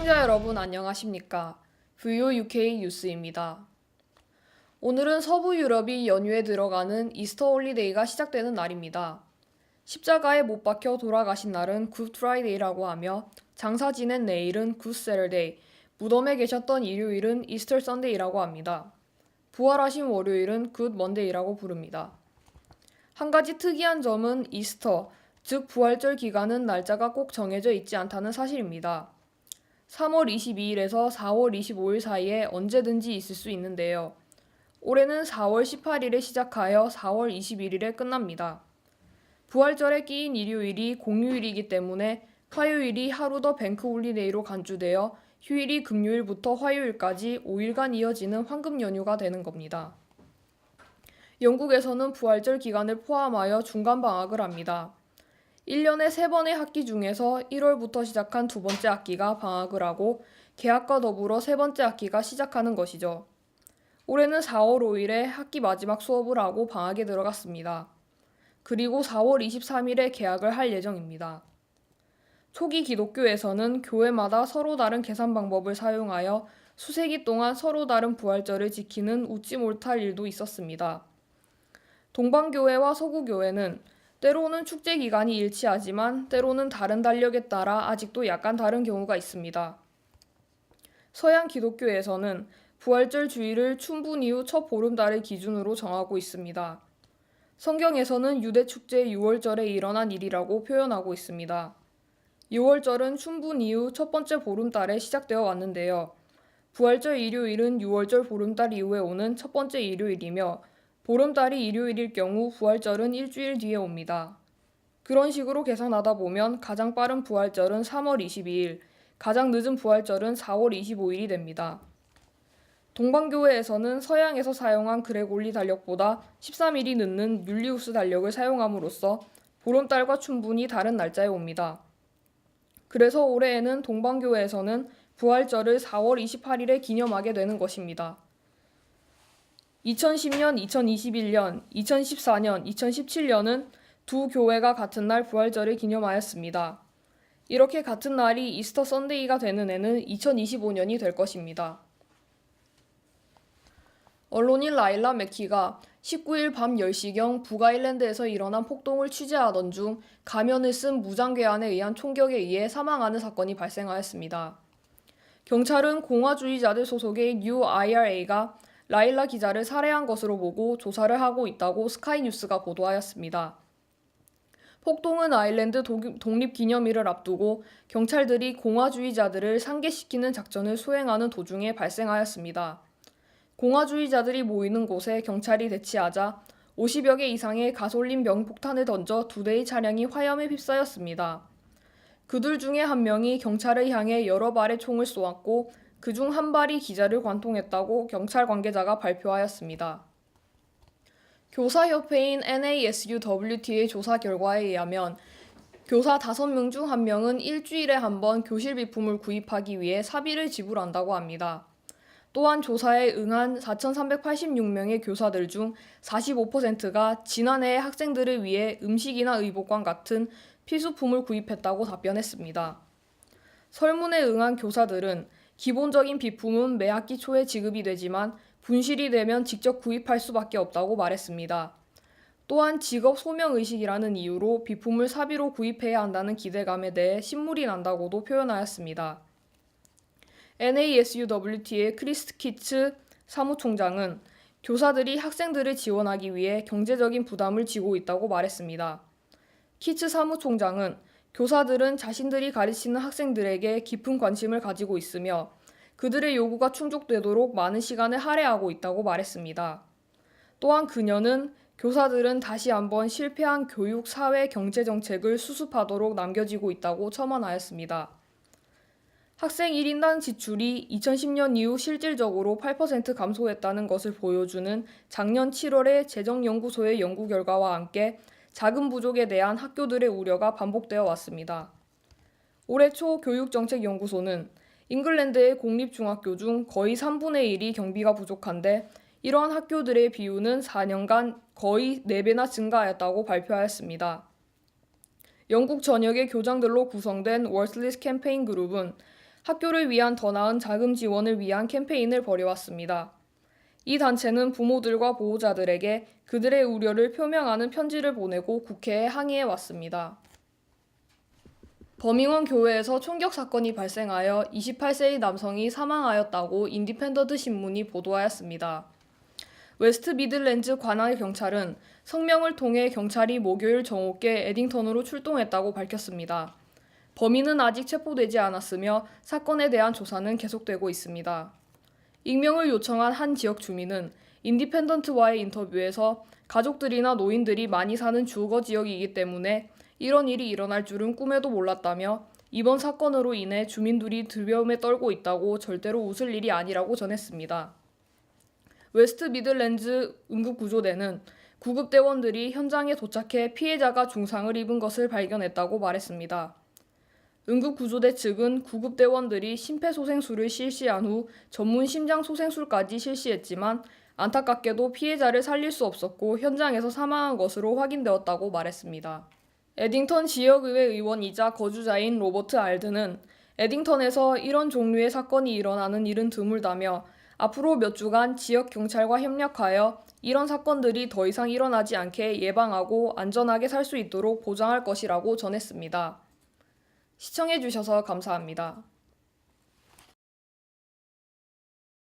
시청자 여러분 안녕하십니까? VOUK 뉴스입니다. 오늘은 서부 유럽이 연휴에 들어가는 이스터 홀리데이가 시작되는 날입니다. 십자가에 못 박혀 돌아가신 날은 굿 프라이데이라고 하며 장사 지낸 내일은 굿 세러데이, 무덤에 계셨던 일요일은 이스터 선데이라고 합니다. 부활하신 월요일은 굿 먼데이라고 부릅니다. 한 가지 특이한 점은 이스터, 즉 부활절 기간은 날짜가 꼭 정해져 있지 않다는 사실입니다. 3월 22일에서 4월 25일 사이에 언제든지 있을 수 있는데요. 올해는 4월 18일에 시작하여 4월 21일에 끝납니다. 부활절에 끼인 일요일이 공휴일이기 때문에 화요일이 하루 더 뱅크 홀리데이로 간주되어 휴일이 금요일부터 화요일까지 5일간 이어지는 황금 연휴가 되는 겁니다. 영국에서는 부활절 기간을 포함하여 중간 방학을 합니다. 1년에 3번의 학기 중에서 1월부터 시작한 두 번째 학기가 방학을 하고 개학과 더불어 세 번째 학기가 시작하는 것이죠. 올해는 4월 5일에 학기 마지막 수업을 하고 방학에 들어갔습니다. 그리고 4월 23일에 개학을 할 예정입니다. 초기 기독교에서는 교회마다 서로 다른 계산 방법을 사용하여 수세기 동안 서로 다른 부활절을 지키는 웃지 못할 일도 있었습니다. 동방교회와 서구교회는 때로는 축제 기간이 일치하지만 때로는 다른 달력에 따라 아직도 약간 다른 경우가 있습니다. 서양 기독교에서는 부활절 주일을 춘분 이후 첫 보름달을 기준으로 정하고 있습니다. 성경에서는 유대 축제 6월절에 일어난 일이라고 표현하고 있습니다. 6월절은 춘분 이후 첫 번째 보름달에 시작되어 왔는데요. 부활절 일요일은 6월절 보름달 이후에 오는 첫 번째 일요일이며 보름달이 일요일일 경우 부활절은 일주일 뒤에 옵니다. 그런 식으로 계산하다 보면 가장 빠른 부활절은 3월 22일, 가장 늦은 부활절은 4월 25일이 됩니다. 동방교회에서는 서양에서 사용한 그레골리 달력보다 13일이 늦는 율리우스 달력을 사용함으로써 보름달과 춘분이 다른 날짜에 옵니다. 그래서 올해에는 동방교회에서는 부활절을 4월 28일에 기념하게 되는 것입니다. 2010년, 2021년, 2014년, 2017년은 두 교회가 같은 날 부활절을 기념하였습니다. 이렇게 같은 날이 이스터 선데이가 되는 해는 2025년이 될 것입니다. 언론인 라일라 맥키가 19일 밤 10시경 북아일랜드에서 일어난 폭동을 취재하던 중 가면을 쓴 무장괴한에 의한 총격에 의해 사망하는 사건이 발생하였습니다. 경찰은 공화주의자들 소속의 UIRA가 라일라 기자를 살해한 것으로 보고 조사를 하고 있다고 스카이뉴스가 보도하였습니다. 폭동은 아일랜드 독립기념일을 앞두고 경찰들이 공화주의자들을 상계시키는 작전을 수행하는 도중에 발생하였습니다. 공화주의자들이 모이는 곳에 경찰이 대치하자 50여 개 이상의 가솔린 병폭탄을 던져 2대의 차량이 화염에 휩싸였습니다. 그들 중에 한 명이 경찰을 향해 여러 발의 총을 쏘았고 그중 한 발이 기자를 관통했다고 경찰 관계자가 발표하였습니다. 교사협회인 NASUWT의 조사 결과에 의하면 교사 5명 중 1명은 일주일에 한 번 교실 비품을 구입하기 위해 사비를 지불한다고 합니다. 또한 조사에 응한 4,386명의 교사들 중 45%가 지난해에 학생들을 위해 음식이나 의복과 같은 필수품을 구입했다고 답변했습니다. 설문에 응한 교사들은 기본적인 비품은 매 학기 초에 지급이 되지만 분실이 되면 직접 구입할 수밖에 없다고 말했습니다. 또한 직업 소명의식이라는 이유로 비품을 사비로 구입해야 한다는 기대감에 대해 신물이 난다고도 표현하였습니다. NASUWT의 크리스 키츠 사무총장은 교사들이 학생들을 지원하기 위해 경제적인 부담을 지고 있다고 말했습니다. 키츠 사무총장은 교사들은 자신들이 가르치는 학생들에게 깊은 관심을 가지고 있으며 그들의 요구가 충족되도록 많은 시간을 할애하고 있다고 말했습니다. 또한 그녀는 교사들은 다시 한번 실패한 교육, 사회, 경제 정책을 수습하도록 남겨지고 있다고 첨언하였습니다. 학생 1인당 지출이 2010년 이후 실질적으로 8% 감소했다는 것을 보여주는 작년 7월의 재정연구소의 연구 결과와 함께 자금 부족에 대한 학교들의 우려가 반복되어 왔습니다. 올해 초 교육정책연구소는 잉글랜드의 공립중학교 중 거의 3분의 1이 경비가 부족한데 이러한 학교들의 비율은 4년간 거의 4배나 증가하였다고 발표하였습니다. 영국 전역의 교장들로 구성된 월슬리스 캠페인 그룹은 학교를 위한 더 나은 자금 지원을 위한 캠페인을 벌여왔습니다. 이 단체는 부모들과 보호자들에게 그들의 우려를 표명하는 편지를 보내고 국회에 항의해 왔습니다. 버밍엄 교회에서 총격 사건이 발생하여 28세의 남성이 사망하였다고 인디펜던트 신문이 보도하였습니다. 웨스트 미들랜드 관할 경찰은 성명을 통해 경찰이 목요일 정오께 에딩턴으로 출동했다고 밝혔습니다. 범인은 아직 체포되지 않았으며 사건에 대한 조사는 계속되고 있습니다. 익명을 요청한 한 지역 주민은 인디펜던트와의 인터뷰에서 가족들이나 노인들이 많이 사는 주거 지역이기 때문에 이런 일이 일어날 줄은 꿈에도 몰랐다며 이번 사건으로 인해 주민들이 두려움에 떨고 있다고 절대로 웃을 일이 아니라고 전했습니다. 웨스트 미들랜드 응급구조대는 구급대원들이 현장에 도착해 피해자가 중상을 입은 것을 발견했다고 말했습니다. 응급구조대 측은 구급대원들이 심폐소생술을 실시한 후 전문 심장소생술까지 실시했지만 안타깝게도 피해자를 살릴 수 없었고 현장에서 사망한 것으로 확인되었다고 말했습니다. 에딩턴 지역의회 의원이자 거주자인 로버트 알드는 에딩턴에서 이런 종류의 사건이 일어나는 일은 드물다며 앞으로 몇 주간 지역 경찰과 협력하여 이런 사건들이 더 이상 일어나지 않게 예방하고 안전하게 살 수 있도록 보장할 것이라고 전했습니다. 시청해주셔서 감사합니다.